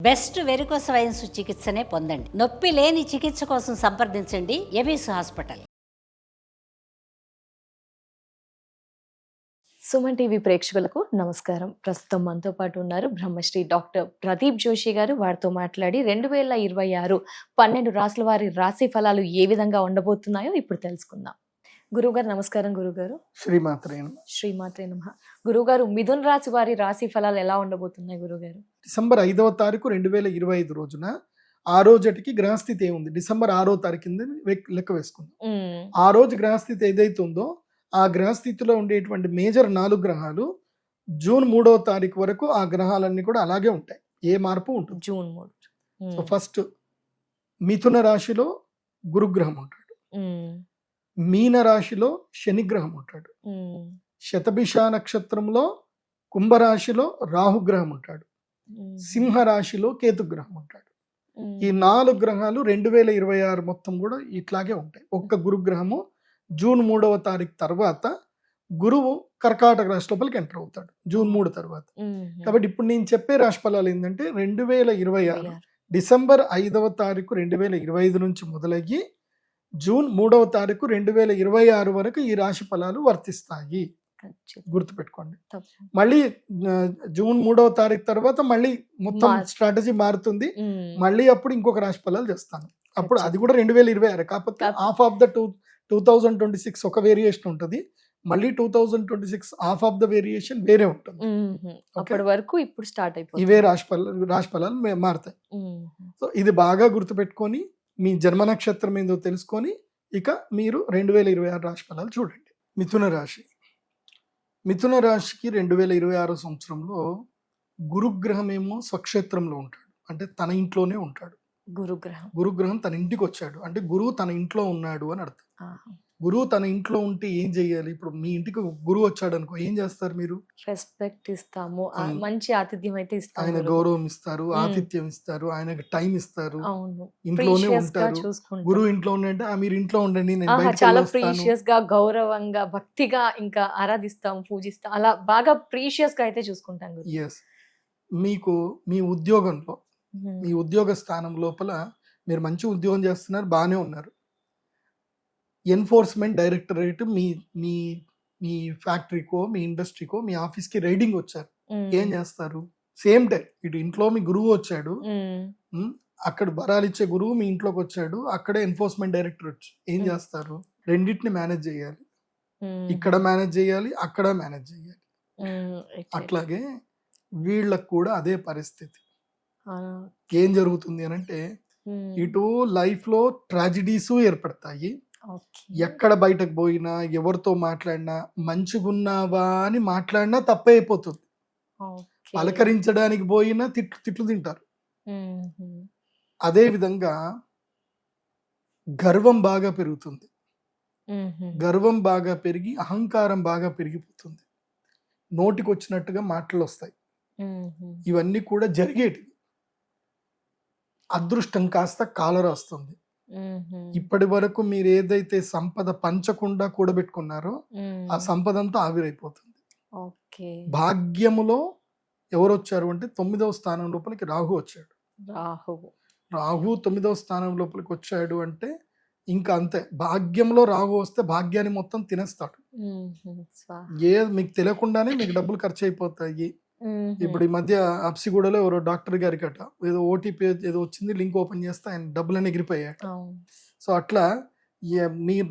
Best varicose veins చికిత్సనే పొందండి. నొప్పి లేని చికిత్స కోసం సంప్రదించండి ఎబిస్ హాస్పిటల్. సుమన్ టీవీ ప్రేక్షకులకు నమస్కారం. ప్రస్తుతం మనతో పాటు ఉన్నారు బ్రహ్మశ్రీ డాక్టర్ ప్రదీప్ జోషి గారు. వారితో మాట్లాడి 2026 12 రాశుల వారి రాశి ఫలాలు ఏ విధంగా ఉండబోతున్నాయో ఇప్పుడు తెలుసుకుందాం. గురువుగారు నమస్కారం. గురుగారు శ్రీమాత్రే నమః. గురుగారు, మిథున రాశి వారి రాశి ఫలాలు ఎలా ఉండబోతున్నాయి గురుగారు? డిసెంబర్ 5వ తారీఖు 2025 రోజున ఆ రోజుకి గ్రహస్థితి ఏముంది, డిసెంబర్ 6వ తారీఖు కింద లెక్క వేసుకుందాం. ఆ రోజు గ్రహస్థితి ఏదైతే ఉందో ఆ గ్రహస్థితిలో ఉండేటువంటి మేజర్ 4 గ్రహాలు జూన్ 3వ తారీఖు వరకు ఆ గ్రహాలన్నీ కూడా అలాగే ఉంటాయి, ఏ మార్పు ఉంటుంది. జూన్ 3. సో ఫస్ట్ మిథున రాశిలో గురుగ్రహం ఉంటాడు, మీన రాశిలో శనిగ్రహం ఉంటాడు, శతభిష నక్షత్రంలో కుంభరాశిలో రాహుగ్రహం ఉంటాడు, సింహ రాశిలో కేతుగ్రహం ఉంటాడు. ఈ 4 గ్రహాలు 2026 మొత్తం కూడా ఇట్లాగే ఉంటాయి. ఒక్క గురుగ్రహము జూన్ 3వ తారీఖు తర్వాత గురువు కర్కాటక రాశి లోపలికి ఎంటర్ అవుతాడు జూన్ 3 తర్వాత. కాబట్టి ఇప్పుడు నేను చెప్పే రాశి ఫలాలు ఏంటంటే 2026 డిసెంబర్ 5వ తారీఖు 2025 నుంచి మొదలయ్యి జూన్ 3వ తారీఖు 2026 వరకు ఈ రాశి ఫలాలు వర్తిస్తాయి. గుర్తుపెట్టుకోండి. మళ్ళీ జూన్ 3వ తారీఖు తర్వాత మళ్ళీ మొత్తం స్ట్రాటజీ మారుతుంది. మళ్ళీ అప్పుడు ఇంకొక రాశి ఫలాలు చేస్తాను. అప్పుడు అది కూడా 2026, కాకపోతే హాఫ్ ఆఫ్ ద 2026 ఒక వేరియేషన్ ఉంటుంది, మళ్ళీ 2026 హాఫ్ ఆఫ్ ద వేరియేషన్ వేరే ఉంటుంది. అప్పటి వరకు ఇప్పుడు స్టార్ట్ అయిపోతుంది. ఇవే రాశి ఫలాలు మారుతాయి. సో ఇది బాగా గుర్తుపెట్టుకొని మీ జన్మ నక్షత్రం ఏందో తెలుసుకొని ఇక మీరు 2026 రాశి ఫలాలు చూడండి. మిథున రాశికి 2026 సంవత్సరంలో గురుగ్రహం ఏమో స్వక్షేత్రంలో ఉంటాడు, అంటే తన ఇంట్లోనే ఉంటాడు. గురుగ్రహం తన ఇంటికి వచ్చాడు అంటే గురువు తన ఇంట్లో ఉన్నాడు అని అర్థం. గురువు తన ఇంట్లో ఉంటే ఏం చెయ్యాలి? ఇప్పుడు మీ ఇంటికి గురువు వచ్చాడు అనుకో, ఏం చేస్తారు? మీరు రెస్పెక్ట్ ఇస్తాము, మంచి ఆతిథ్యం అయితే ఇస్తాము, ఆయన గౌరవం ఇస్తారు, ఆతిథ్యం ఇస్తారు, ఆయనకు టైం ఇస్తారు, ఇంట్లోనే ఉంటారు. గురువు ఇంట్లో ఉండంటే మీరు ఇంట్లో ఉండండి, చాలా ప్రీషియస్ గా గౌరవంగా భక్తిగా ఇంకా ఆరాధిస్తాం, పూజిస్తాం, అలా బాగా ప్రీషియస్ గా అయితే చూసుకుంటాం. ఎస్, మీకు మీ ఉద్యోగంలో మీ ఉద్యోగ స్థానం లోపల మీరు మంచి ఉద్యోగం చేస్తున్నారు, బాగానే ఉన్నారు. ఎన్ఫోర్స్మెంట్ డైరెక్టరేట్ మీ మీ మీ ఫ్యాక్టరీకో మీ ఇండస్ట్రీకో మీ ఆఫీస్కి రైడింగ్ వచ్చారు, ఏం చేస్తారు? సేమ్ టైం ఇటు ఇంట్లో మీ గురువు వచ్చాడు, అక్కడ బరాలు ఇచ్చే గురువు మీ ఇంట్లోకి వచ్చాడు, అక్కడే ఎన్ఫోర్స్మెంట్ డైరెక్టరేట్ ఏం చేస్తారు? రెండింటిని మేనేజ్ చేయాలి. ఇక్కడ మేనేజ్ చేయాలి, అక్కడ మేనేజ్ చేయాలి. అట్లాగే వీళ్ళకు కూడా అదే పరిస్థితి. ఏం జరుగుతుంది అనంటే ఇటు లైఫ్ లో ట్రాజిడీస్ ఏర్పడతాయి. ఎక్కడ బయటకు పోయినా ఎవరితో మాట్లాడినా మంచిగున్నావా అని మాట్లాడినా తప్పే అయిపోతుంది. పలకరించడానికి పోయినా తిట్లు తింటారు. అదే విధంగా గర్వం బాగా పెరుగుతుంది. గర్వం బాగా పెరిగి అహంకారం బాగా పెరిగిపోతుంది. నోటికి వచ్చినట్టుగా మాటలు వస్తాయి. ఇవన్నీ కూడా జరిగేటివి. అదృష్టం కాస్త కాలరాస్తుంది. ఇప్పటి వరకు మీరు ఏదైతే సంపద పంచకుండా కూడబెట్టుకున్నారో ఆ సంపద అంతా ఆవిరైపోతుంది. భాగ్యములో ఎవరు వచ్చారు అంటే 9వ స్థానం లోపలికి రాహు వచ్చాడు. రాహు 9వ స్థానం లోపలికి వచ్చాడు అంటే ఇంకా అంతే. భాగ్యంలో రాహు వస్తే భాగ్యాన్ని మొత్తం తినేస్తాడు. మీకు తెలియకుండానే మీకు డబ్బులు ఖర్చు అయిపోతాయి. ఇప్పుడు ఈ మధ్య అప్సిగూడలో ఎవరో డాక్టర్ గారికి అట ఏదో ఓటీపీ ఏదో వచ్చింది, లింక్ ఓపెన్ చేస్తే ఆయన డబ్బులన్నీ ఎగిరిపోయాట. సో అట్లా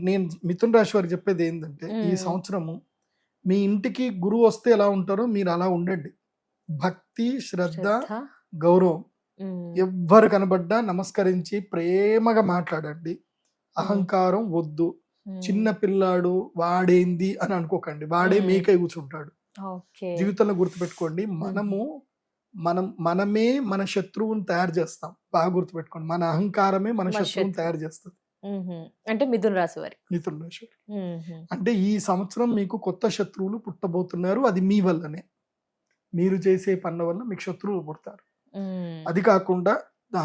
నేను మిథున రాశి వారికి చెప్పేది ఏంటంటే ఈ సంవత్సరము మీ ఇంటికి గురువు వస్తే ఎలా ఉంటారో మీరు అలా ఉండండి. భక్తి, శ్రద్ధ, గౌరవం, ఎవ్వరు కనబడ్డా నమస్కరించి ప్రేమగా మాట్లాడండి. అహంకారం వద్దు. చిన్న పిల్లాడు వాడేంది అని అనుకోకండి, వాడే మీకై కూర్చుంటాడు. జీవితంలో గుర్తుపెట్టుకోండి, మనమే మన శత్రువుని తయారు చేస్తాం. బాగా గుర్తుపెట్టుకోండి, మన అహంకారమే మన శత్రువుని తయారు చేస్తుంది. అంటే మిథున రాశి వారి అంటే ఈ సంవత్సరం మీకు కొత్త శత్రువులు పుట్టబోతున్నారు. అది మీ వల్లనే, మీరు చేసే పనుల వల్ల మీకు శత్రువులు పుడతారు. అది కాకుండా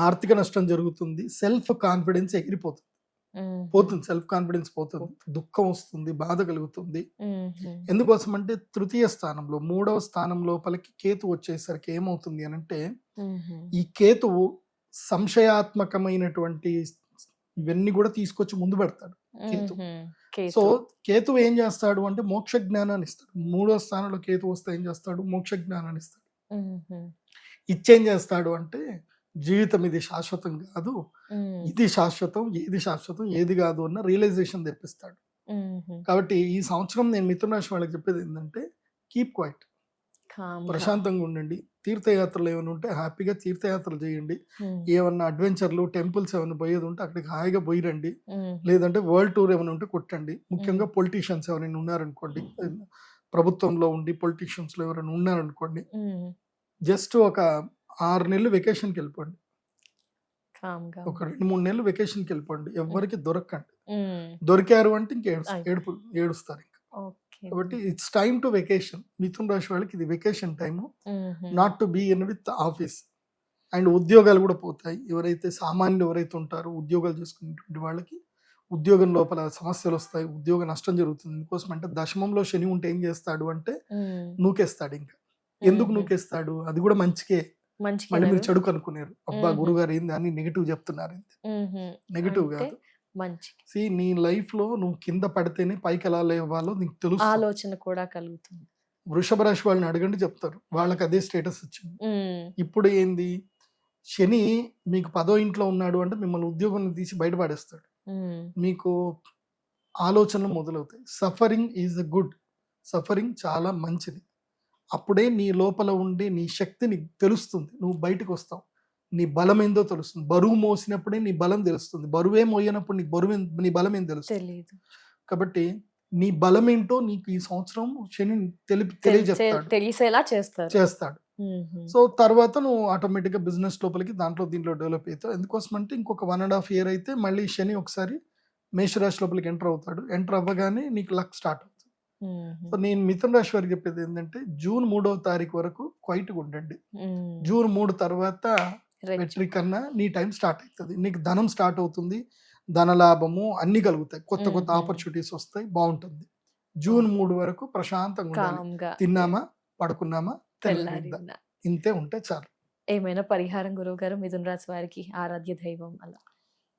ఆర్థిక నష్టం జరుగుతుంది, సెల్ఫ్ కాన్ఫిడెన్స్ ఎగిరిపోతుంది. పోతుంది, సెల్ఫ్ కాన్ఫిడెన్స్ పోతుంది, దుఃఖం వస్తుంది, బాధ కలుగుతుంది. ఎందుకోసం అంటే తృతీయ స్థానంలో, 3వ స్థానం లోపలికి కేతు వచ్చేసరికి ఏమవుతుంది అని అంటే, ఈ కేతువు సంశయాత్మకమైనటువంటి ఇవన్నీ కూడా తీసుకొచ్చి ముందు పెడతాడు కేతు. సో కేతువు ఏం చేస్తాడు అంటే మోక్ష జ్ఞానాన్ని ఇస్తాడు. 3వ స్థానంలో కేతు వస్తే ఏం చేస్తాడు, మోక్ష జ్ఞానాన్ని ఇస్తాడు. ఇచ్చేం చేస్తాడు అంటే, జీవితం ఇది శాశ్వతం కాదు, ఇది శాశ్వతం, ఏది శాశ్వతం ఏది కాదు అన్న రియలైజేషన్ తెప్పిస్తాడు. కాబట్టి ఈ సంవత్సరం నేను మిథున రాశి వాళ్ళకి చెప్పేది ఏంటంటే, కీప్ క్వైట్, ప్రశాంతంగా ఉండండి. తీర్థయాత్రలు ఏమైనా ఉంటే హ్యాపీగా తీర్థయాత్రలు చేయండి. ఏమన్నా అడ్వెంచర్లు, టెంపుల్స్ ఏమైనా పోయేది ఉంటే అక్కడికి హాయిగా పోయిరండి. లేదంటే వరల్డ్ టూర్ ఏమైనా ఉంటే కొట్టండి. ముఖ్యంగా పొలిటీషియన్స్ ఎవరైనా ఉన్నారనుకోండి, ప్రభుత్వంలో ఉండి పొలిటీషియన్స్ లో ఎవరైనా ఉన్నారనుకోండి, జస్ట్ ఒక 6 నెలలు వెకేషన్కి వెళ్ళిపోండి. ఒక 2-3 నెలలు వెకేషన్కి వెళ్ళిపోండి. ఎవరికి దొరకండి. దొరికారు అంటే ఇంక ఏడుస్తారు ఇంకా. కాబట్టి ఇట్స్ టైమ్ టు వెకేషన్. మిథున రాశి వాళ్ళకి ఇది vacation time, not to be in with office. And ఉద్యోగాలు కూడా పోతాయి. ఎవరైతే సామాన్యులు ఎవరైతే ఉంటారో ఉద్యోగాలు చేసుకునేటువంటి వాళ్ళకి ఉద్యోగం లోపల సమస్యలు వస్తాయి, ఉద్యోగ నష్టం జరుగుతుంది. ఎందుకోసం అంటే దశమంలో శని ఉంటే ఏం చేస్తాడు అంటే నూకేస్తాడు. ఇంకా ఎందుకు నూకేస్తాడు, అది కూడా మంచికే. మళ్ళీ మీరు చెడు కనుక్కున్నారు, అబ్బా గురుగారు ఏంది అని నెగిటివ్ చెప్తున్నారు. నెగిటివ్ కాదు, నీ లైఫ్ లో నువ్వు కింద పడితేనే పైకి ఎలా లేవాలో నీకు తెలుసు, ఆలోచన కూడా కలుగుతుంది. వృషభ రాశి వాళ్ళని అడగండి చెప్తారు, వాళ్ళకి అదే స్టేటస్ వచ్చింది. ఇప్పుడు ఏంది, శని మీకు 10వ ఇంట్లో ఉన్నాడు అంటే మిమ్మల్ని ఉద్యోగం తీసి బయటపడేస్తాడు. మీకు ఆలోచనలు మొదలవుతాయి. Suffering is a good, suffering చాలా మంచిది. అప్పుడే నీ లోపల ఉండే నీ శక్తి నీకు తెలుస్తుంది, నువ్వు బయటకు వస్తావు, నీ బలం ఏందో తెలుస్తుంది. బరువు మోసినప్పుడే నీ బలం తెలుస్తుంది, బరువే మోయనప్పుడు నీ బలం ఏం తెలుస్తుంది. కాబట్టి నీ బలం ఏంటో నీకు ఈ సంవత్సరం శని తెలిసేలా చేస్తాడు. సో తర్వాత నువ్వు ఆటోమేటిక్ గా బిజినెస్ లోపలికి దీంట్లో డెవలప్ అవుతావు. ఎందుకోసం అంటే ఇంకొక 1.5 year అయితే మళ్ళీ శని ఒకసారి మేషరాశి లోపలికి ఎంటర్ అవుతాడు. ఎంటర్ అవ్వగానే నీకు లక్ స్టార్ట్ అవుతుంది. సో నేను మిథున రాశి వారికి చెప్పేది ఏంటంటే, జూన్ 3వ తారీఖు వరకు క్వైట్గా ఉండండి. జూన్ 3 తర్వాత వెట్రి కన్నా నీ టైం స్టార్ట్ అవుతుంది. నీకు ధనం స్టార్ట్ అవుతుంది, ధనలాభము అన్ని కలుగుతాయి, కొత్త కొత్త ఆపర్చునిటీస్ వస్తాయి, బాగుంటుంది. జూన్ 3 వరకు ప్రశాంతంగా ఉండాలి. తిన్నామా, పడుకున్నామా, తెల్లారిందా, ఇంతే ఉంటే చాలు. ఏమైనా పరిహారం గురువు గారు మిథున రాశి వారికి ఆరాధ్య దైవం అలా?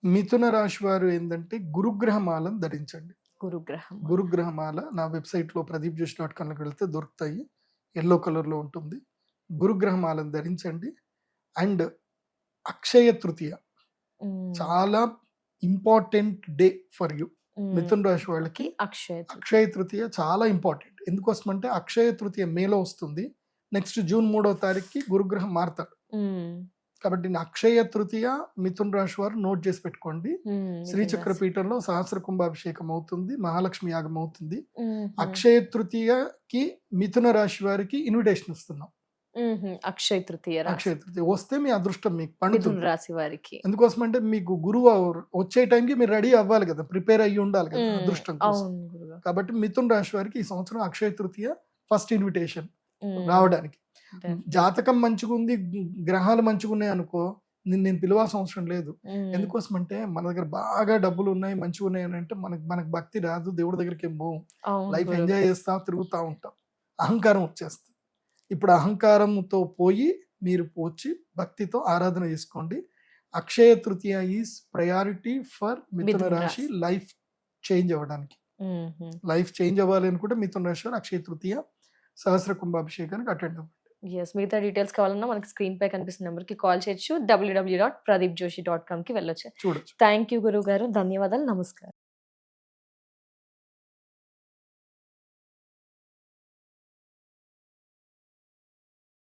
మిథున రాశి వారు ఏంటంటే గురుగ్రహమాలను ధరించండి. గురుగ్రహమాల నా వెబ్సైట్ లో pradeepjoshi.com వెళ్తే దొరుకుతాయి. ఎల్లో కలర్ లో ఉంటుంది. గురుగ్రహమాలను ధరించండి. అండ్ అక్షయ తృతీయ చాలా ఇంపార్టెంట్ డే ఫర్ యూ. మిథున రాశి వాళ్ళకి అక్షయ తృతీయ చాలా ఇంపార్టెంట్. ఎందుకోసం అంటే అక్షయ తృతీయ మేలో వస్తుంది. నెక్స్ట్ జూన్ 3వ తారీఖుకి గురుగ్రహం మారుతాడు. కాబట్టి అక్షయ తృతీయ మిథున రాశి వారు నోట్ చేసి పెట్టుకోండి. శ్రీచక్ర పీఠంలో సహస్ర కుంభాభిషేకం అవుతుంది, మహాలక్ష్మి యాగం అవుతుంది. అక్షయ తృతీయకి మిథున రాశి వారికి ఇన్విటేషన్ ఇస్తున్నాం. అక్షయ తృతీయ వస్తే మీ అదృష్టం మీకు పండుతుంది రాశి వారికి. ఎందుకోసం అంటే మీకు గురువు వచ్చే టైంకి మీరు రెడీ అవ్వాలి కదా, ప్రిపేర్ అయ్యి ఉండాలి కదా అదృష్టం కోసం. కాబట్టి మిథున రాశి వారికి ఈ సంవత్సరం అక్షయ తృతీయ ఫస్ట్ ఇన్విటేషన్ రావడానికి. జాతకం మంచిగా ఉంది, గ్రహాలు మంచిగా ఉన్నాయి అనుకో, నేను పిలవాల్సిన అవసరం లేదు. ఎందుకోసం అంటే మన దగ్గర బాగా డబ్బులు ఉన్నాయి, మంచిగా ఉన్నాయి అని అంటే మనకు భక్తి రాదు, దేవుడి దగ్గరికి ఏం పోం, లైఫ్ ఎంజాయ్ చేస్తా తిరుగుతూ ఉంటాం, అహంకారం వచ్చేస్తుంది. ఇప్పుడు అహంకారంతో పోయి మీరు వచ్చి భక్తితో ఆరాధన చేసుకోండి. Akshaya Tritiya is priority for మిథున రాశి లైఫ్ చేంజ్ అవ్వడానికి. లైఫ్ చేంజ్ అవ్వాలి అనుకుంటే మిథున రాశి వారు అక్షయ తృతీయ సహస్ర కుంభాభిషేకానికి అటెండ్ అవ్వండి. మిగతా డీటెయిల్స్ కావాలన్నా మనకి స్క్రీన్ పై కనిపిస్తున్న నెంబర్ కి కాల్ చేయొచ్చు, www.pradeepjoshi.com కి వెళ్ళొచ్చు. చూడొచ్చు. థ్యాంక్ యూ గురువు గారు, ధన్యవాదాలు, నమస్కారం.